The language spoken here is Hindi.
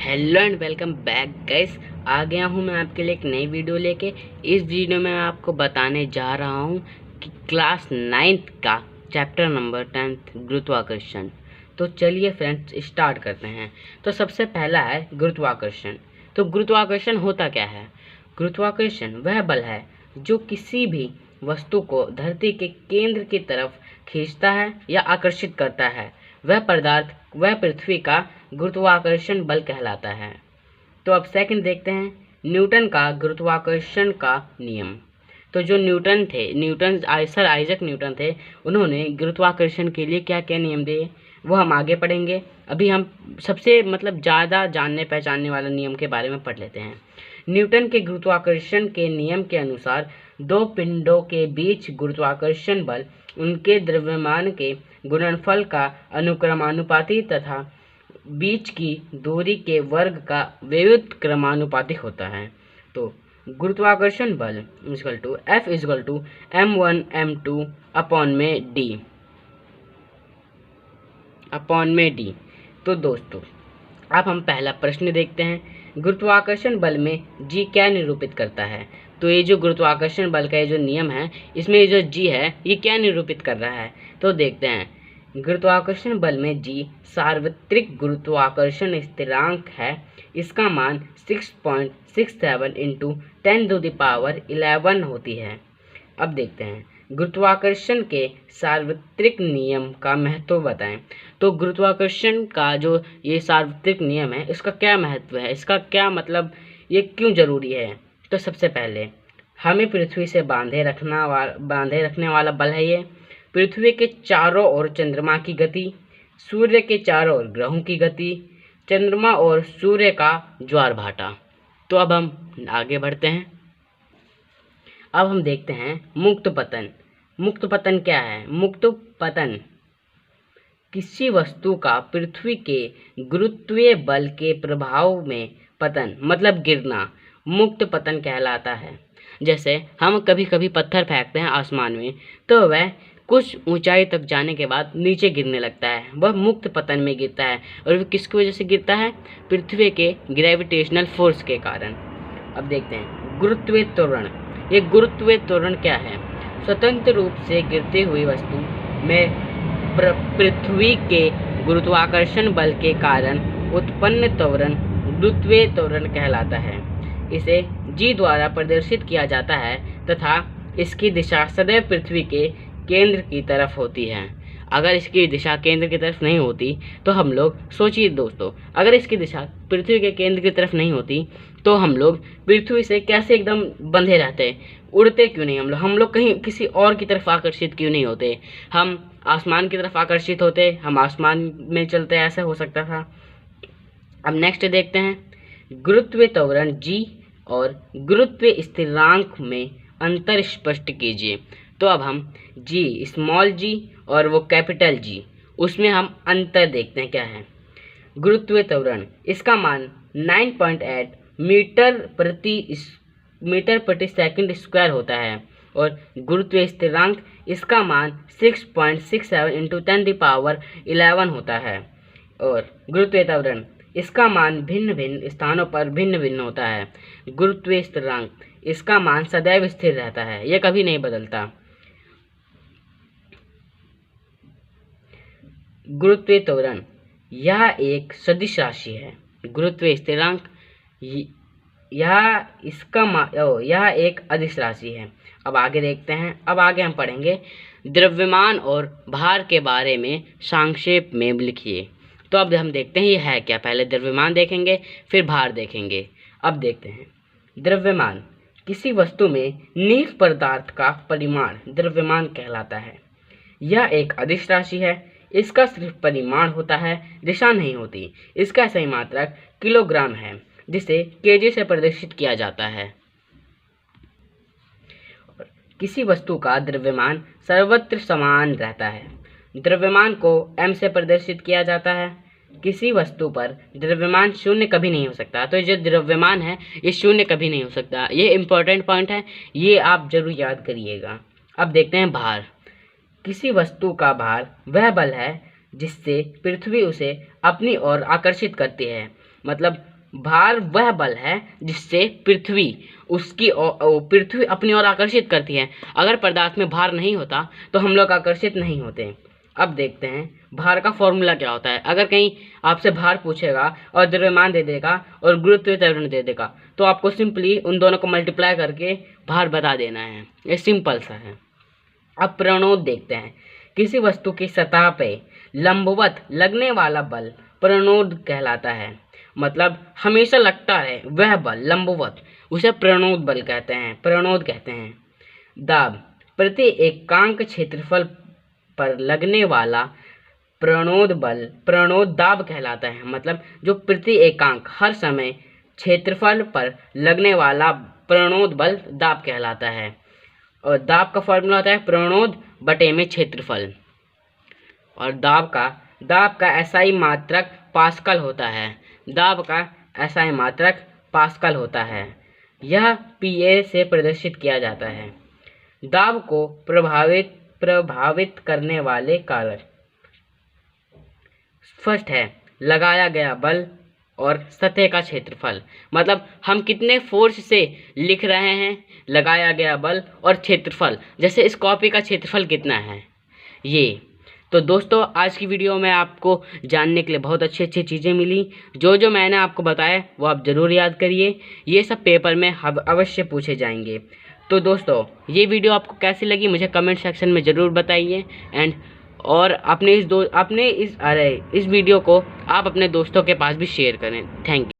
Hello and welcome back guys. आ गया हूँ मैं आपके लिए एक नई वीडियो लेके। इस वीडियो में मैं आपको बताने जा रहा हूँ कि क्लास 9th का चैप्टर नंबर 10 गुरुत्वाकर्षण। तो चलिए फ्रेंड्स स्टार्ट करते हैं। तो सबसे पहला है गुरुत्वाकर्षण। तो गुरुत्वाकर्षण होता क्या है? गुरुत्वाकर्षण वह बल है जो किसी भी वस्तु को धरती के केंद्र की तरफ खींचता है या आकर्षित करता है। वह पृथ्वी का गुरुत्वाकर्षण बल कहलाता है। तो अब सेकंड देखते हैं, न्यूटन का गुरुत्वाकर्षण का नियम। तो जो सर आइजैक न्यूटन थे, उन्होंने गुरुत्वाकर्षण के लिए क्या क्या नियम दिए वो हम आगे पढ़ेंगे। अभी हम सबसे ज़्यादा जानने पहचानने वाले नियम के बारे में पढ़ लेते हैं। न्यूटन के गुरुत्वाकर्षण के नियम के अनुसार दो पिंडों के बीच गुरुत्वाकर्षण बल उनके द्रव्यमान के गुणनफल का अनुक्रमानुपाती तथा बीच की दूरी के वर्ग का व्युत्क्रमानुपाती होता है। तो गुरुत्वाकर्षण बल F=m1m2 अपॉन में d। तो दोस्तों अब हम पहला प्रश्न देखते हैं, गुरुत्वाकर्षण बल में g क्या निरूपित करता है। तो ये जो गुरुत्वाकर्षण बल का ये जो नियम है, इसमें ये जो g है ये क्या निरूपित कर रहा है। तो देखते हैं, गुरुत्वाकर्षण बल में g सार्वत्रिक गुरुत्वाकर्षण स्थिरांक है। इसका मान 6.67 × 10⁻11 होती है। अब देखते हैं, गुरुत्वाकर्षण के सार्वत्रिक नियम का महत्व बताएं। तो गुरुत्वाकर्षण का जो ये सार्वत्रिक नियम है, इसका क्या महत्व है, इसका क्या ये क्यों जरूरी है। तो सबसे पहले हमें पृथ्वी से बांधे रखने वाला बल है ये। पृथ्वी के चारों ओर चंद्रमा की गति, सूर्य के चारों ओर ग्रहों की गति, चंद्रमा और सूर्य का ज्वार भाटा। तो अब हम आगे बढ़ते हैं। अब हम देखते हैं मुक्त पतन। मुक्त पतन क्या है? मुक्त पतन किसी वस्तु का पृथ्वी के गुरुत्वीय बल के प्रभाव में पतन गिरना मुक्त पतन कहलाता है। जैसे हम कभी कभी पत्थर फेंकते हैं आसमान में, तो वह कुछ ऊंचाई तक जाने के बाद नीचे गिरने लगता है, वह मुक्त पतन में गिरता है। और वह किसकी वजह से गिरता है? पृथ्वी के ग्रेविटेशनल फोर्स के कारण। अब देखते हैं गुरुत्वीय त्वरण। ये गुरुत्वीय त्वरण क्या है? स्वतंत्र रूप से गिरती हुई वस्तु में पृथ्वी के गुरुत्वाकर्षण बल के कारण उत्पन्न त्वरण गुरुत्वीय त्वरण कहलाता है। इसे g द्वारा प्रदर्शित किया जाता है तथा इसकी दिशा सदैव पृथ्वी के केंद्र की तरफ होती है। अगर इसकी दिशा केंद्र की तरफ नहीं होती तो हम लोग सोचिए दोस्तों, अगर इसकी दिशा पृथ्वी के केंद्र की तरफ नहीं होती तो हम लोग पृथ्वी से कैसे एकदम बंधे रहते, उड़ते क्यों नहीं हम लोग कहीं किसी और की तरफ आकर्षित क्यों नहीं होते, हम आसमान की तरफ आकर्षित होते, हम आसमान में चलते, ऐसा हो सकता था। अब नेक्स्ट देखते हैं, गुरुत्वीय त्वरण g और गुरुत्वीय स्थिरांक में अंतर स्पष्ट कीजिए। तो अब हम स्मॉल g और वो कैपिटल G, उसमें हम अंतर देखते हैं क्या है। गुरुत्वीय त्वरण, इसका मान 9.8 मीटर प्रति सेकंड स्क्वायर होता है और गुरुत्वीय स्थिरांक, इसका मान 6.67 × 10⁻11 होता है। और गुरुत्वीय त्वरण, इसका मान भिन्न भिन्न स्थानों पर भिन्न भिन्न होता है। गुरुत्वीय स्थिरांक, इसका मान सदैव स्थिर रहता है, यह कभी नहीं बदलता। गुरुत्वीय त्वरण यह एक सदिश राशि है। गुरुत्वीय स्थिरांक यह एक अदिश राशि है। अब आगे देखते हैं। अब आगे हम पढ़ेंगे द्रव्यमान और भार के बारे में संक्षेप में लिखिए। तो अब हम देखते हैं ये है क्या। पहले द्रव्यमान देखेंगे, फिर भार देखेंगे। अब देखते हैं, द्रव्यमान किसी वस्तु में निहित पदार्थ का परिमाण द्रव्यमान कहलाता है। यह एक अदिश राशि है। इसका सिर्फ परिमाण होता है, दिशा नहीं होती। इसका सही मात्रक किलोग्राम है, जिसे केजी से प्रदर्शित किया जाता है। किसी वस्तु का द्रव्यमान सर्वत्र समान रहता है। द्रव्यमान को m से प्रदर्शित किया जाता है। किसी वस्तु पर द्रव्यमान शून्य कभी नहीं हो सकता। तो जो द्रव्यमान है ये शून्य कभी नहीं हो सकता। ये इंपॉर्टेंट पॉइंट है, ये आप जरूर याद करिएगा। अब देखते हैं भार। किसी वस्तु का भार वह बल है जिससे पृथ्वी उसे अपनी ओर आकर्षित करती है। मतलब भार वह बल है जिससे पृथ्वी पृथ्वी अपनी ओर आकर्षित करती है। अगर पदार्थ में भार नहीं होता तो हम लोग आकर्षित नहीं होते। अब देखते हैं भार का फॉर्मूला क्या होता है। अगर कहीं आपसे भार पूछेगा और द्रव्यमान दे देगा और गुरुत्वीय त्वरण दे देगा तो आपको सिंपली उन दोनों को मल्टीप्लाई करके भार बता देना है। ये सिंपल सा है। अब प्रणोद देखते हैं। किसी वस्तु की सतह पे लंबवत लगने वाला बल प्रणोद कहलाता है। मतलब हमेशा लगता रहे वह बल लंबवत, उसे प्रणोद बल कहते हैं, प्रणोद कहते हैं। दाब प्रति एकांक क्षेत्रफल पर लगने वाला प्रणोद बल प्रणोद दाब कहलाता है। मतलब जो प्रति एकांक हर समय क्षेत्रफल पर लगने वाला प्रणोद बल दाब कहलाता है। और दाब का फॉर्मूला होता है प्रणोद बटे में क्षेत्रफल। और दाब का एसआई मात्रक पास्कल होता है। दाब का एसआई मात्रक पास्कल होता है। यह पीए से प्रदर्शित किया जाता है। दाब को प्रभावित करने वाले कारक फर्स्ट है लगाया गया बल और सतह का क्षेत्रफल। मतलब हम कितने फोर्स से लिख रहे हैं, लगाया गया बल और क्षेत्रफल, जैसे इस कॉपी का क्षेत्रफल कितना है ये। तो दोस्तों आज की वीडियो में आपको जानने के लिए बहुत अच्छी अच्छी चीज़ें मिली। जो मैंने आपको बताया वो आप ज़रूर याद करिए, ये सब पेपर में अवश्य पूछे जाएंगे। तो दोस्तों ये वीडियो आपको कैसी लगी मुझे कमेंट सेक्शन में ज़रूर बताइए। एंड और इस वीडियो को आप अपने दोस्तों के पास भी शेयर करें। Thank you.